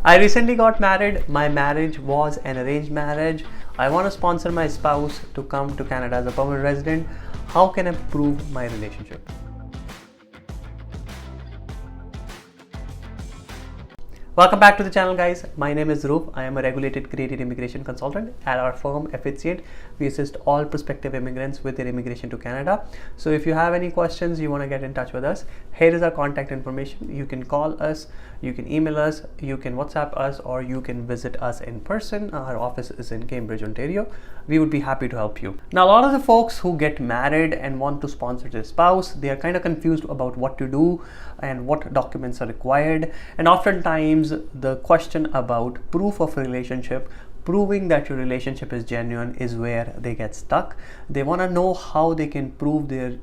I recently got married. My marriage was an arranged marriage. I want to sponsor my spouse to come to Canada as a permanent resident. How can I prove my relationship? Welcome back to the channel, guys. My name is Dhruv. I am a regulated created immigration consultant at our firm Effizient. We assist all prospective immigrants with their immigration to Canada. So if you have any questions, you want to get in touch with us, here is our contact information. You can call us, you can email us, you can WhatsApp us, or you can visit us in person. Our office is in Cambridge, Ontario. We would be happy to help you. Now, a lot of the folks who get married and want to sponsor their spouse, they are kind of confused about what to do and what documents are required. And oftentimes the question about proof of a relationship, proving that your relationship is genuine, is where they get stuck. They want to know how they can prove their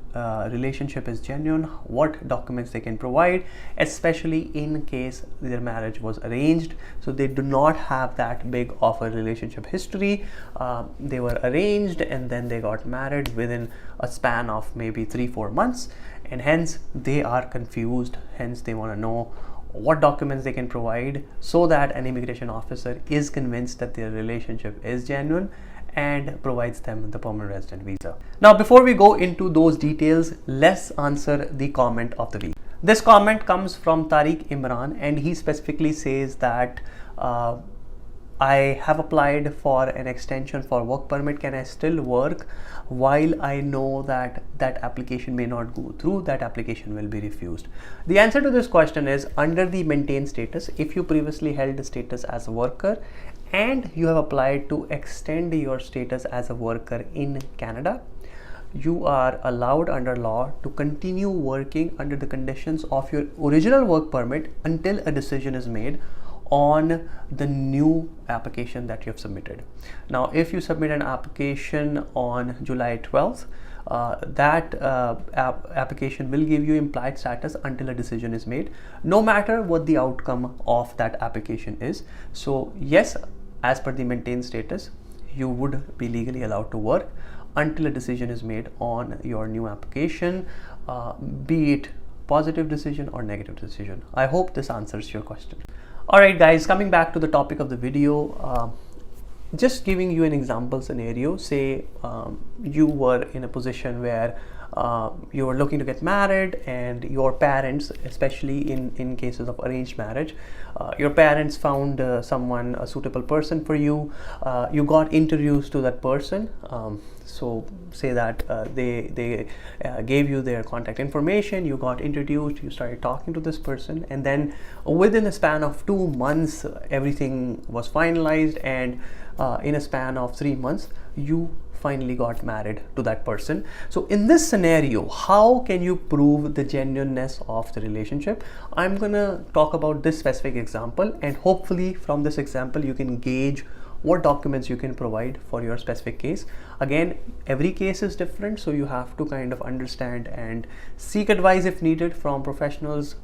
relationship is genuine, what documents they can provide, especially in case their marriage was arranged. So they do not have that big of a relationship history. They were arranged and then they got married within a span of maybe 3-4 months, and hence they are confused. Hence they want to know what documents they can provide so that an immigration officer is convinced that their relationship is genuine and provides them the permanent resident visa. Now, before we go into those details, let's answer the comment of the week. This comment comes from Tariq Imran, and he specifically says that I have applied for an extension for work permit. Can I still work while I know that that application may not go through? That application will be refused. The answer to this question is, under the maintained status, if you previously held the status as a worker and you have applied to extend your status as a worker in Canada, you are allowed under law to continue working under the conditions of your original work permit until a decision is made on the new application that you have submitted. Now, if you submit an application on July 12th, that application will give you implied status until a decision is made, no matter what the outcome of that application is. So yes, as per the maintained status, you would be legally allowed to work until a decision is made on your new application, be it positive decision or negative decision. I hope this answers your question. Alright guys, coming back to the topic of the video, just giving you an example scenario. Say you were in a position where you were looking to get married, and your parents, especially in cases of arranged marriage, your parents found someone, a suitable person for you. You got introduced to that person. So say that they gave you their contact information, you got introduced, you started talking to this person, and then within a span of 2 months everything was finalized, and in a span of 3 months you finally got married to that person. So in this scenario, how can you prove the genuineness of the relationship? I'm gonna talk about this specific example, and hopefully from this example you can gauge what documents you can provide for your specific case. Again, every case is different, so you have to kind of understand and seek advice if needed from professionals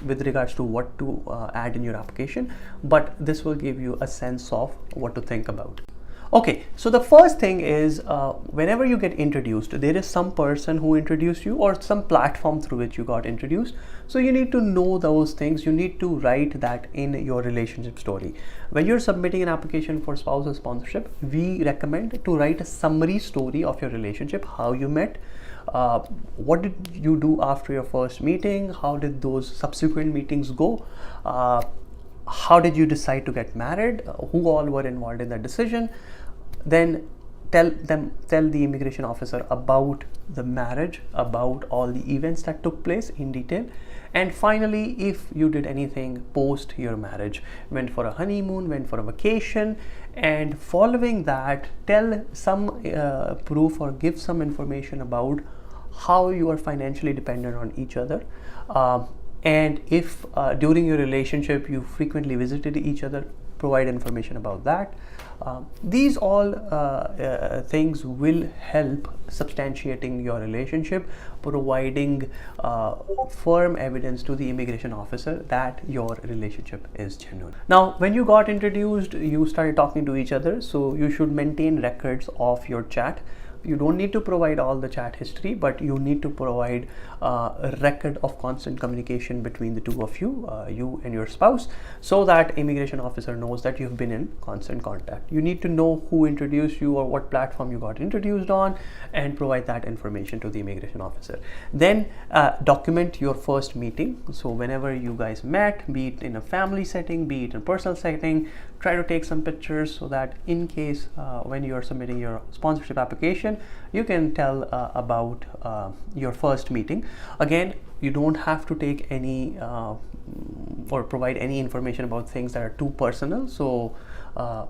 with regards to what to add in your application, but this will give you a sense of what to think about. Okay, so the first thing is, whenever you get introduced, there is some person who introduced you or some platform through which you got introduced. So you need to know those things. You need to write that in your relationship story. When you're submitting an application for spousal sponsorship, we recommend to write a summary story of your relationship, how you met, what did you do after your first meeting, how did those subsequent meetings go, how did you decide to get married, who all were involved in that decision. Then tell the immigration officer about the marriage, about all the events that took place in detail, and finally, if you did anything post your marriage, went for a honeymoon, went for a vacation, and following that, tell some proof or give some information about how you are financially dependent on each other, and if during your relationship you frequently visited each other, provide information about that. These all things will help substantiating your relationship, providing firm evidence to the immigration officer that your relationship is genuine. Now, when you got introduced, you started talking to each other, so you should maintain records of your chat you don't need to provide all the chat history, but you need to provide a record of constant communication between the two of you, you and your spouse, so that immigration officer knows that you've been in constant contact. You need to know who introduced you or what platform you got introduced on, and provide that information to the immigration officer. Then document your first meeting. So whenever you guys met, be it in a family setting, be it in a personal setting, try to take some pictures so that in case when you are submitting your sponsorship application, you can tell about your first meeting. Again, you don't have to take any or provide any information about things that are too personal. So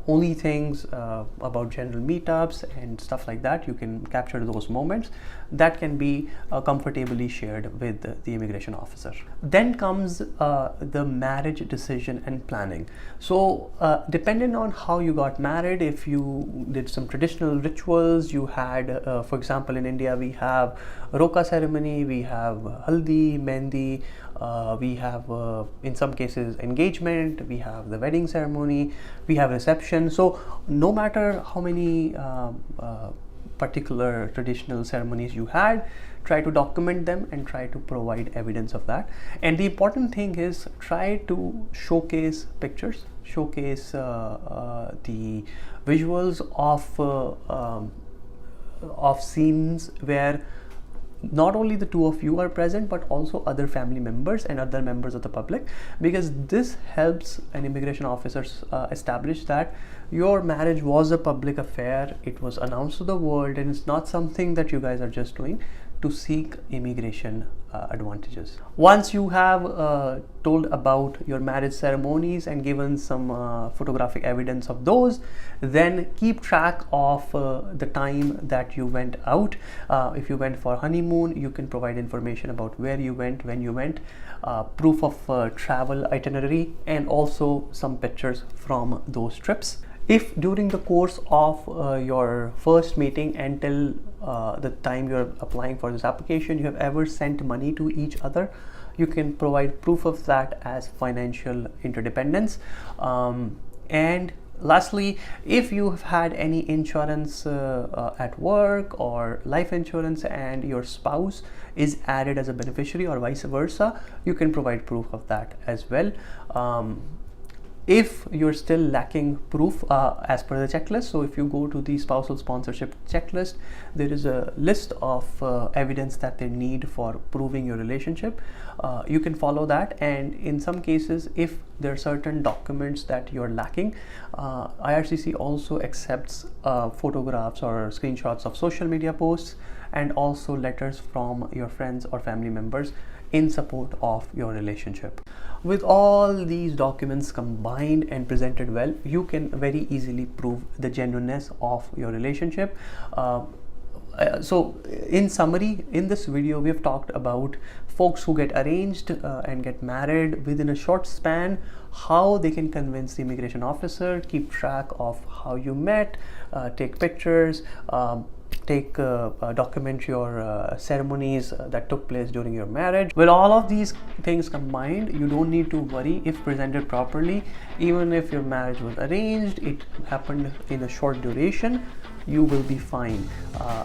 only things about general meetups and stuff like that, you can capture those moments that can be comfortably shared with the immigration officer. Then comes the marriage decision and planning. So depending on how you got married, if you did some traditional rituals, you had for example, in India we have roka ceremony, we have haldi, mehndi, we have in some cases engagement, we have the wedding ceremony, we have reception. So no matter how many particular traditional ceremonies you had, try to document them and try to provide evidence of that. And the important thing is, try to showcase pictures, showcase the visuals of scenes where not only the two of you are present, but also other family members and other members of the public, because this helps an immigration officer establish that your marriage was a public affair, it was announced to the world, and it's not something that you guys are just doing to seek immigration advantages. Once you have told about your marriage ceremonies and given some photographic evidence of those, then keep track of the time that you went out. If you went for honeymoon, you can provide information about where you went, when you went, proof of travel itinerary, and also some pictures from those trips. If during the course of your first meeting until the time you're applying for this application, you have ever sent money to each other, you can provide proof of that as financial interdependence. And lastly, if you've had any insurance at work or life insurance and your spouse is added as a beneficiary or vice versa, you can provide proof of that as well. If you're still lacking proof as per the checklist, so if you go to the spousal sponsorship checklist, there is a list of evidence that they need for proving your relationship. You can follow that, and in some cases, if there are certain documents that you're lacking, IRCC also accepts photographs or screenshots of social media posts and also letters from your friends or family members in support of your relationship. With all these documents combined and presented well, you can very easily prove the genuineness of your relationship. So in summary, in this video we have talked about folks who get arranged and get married within a short span, how they can convince the immigration officer, keep track of how you met, take pictures, document your ceremonies that took place during your marriage. With all of these things combined, you don't need to worry if presented properly. Even if your marriage was arranged, it happened in a short duration, you will be fine.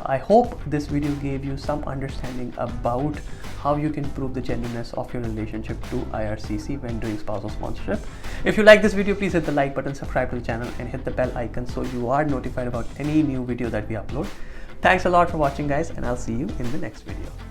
I hope this video gave you some understanding about how you can prove the genuineness of your relationship to IRCC when doing spousal sponsorship. If you like this video, please hit the like button, subscribe to the channel, and hit the bell icon so you are notified about any new video that we upload. Thanks a lot for watching, guys, and I'll see you in the next video.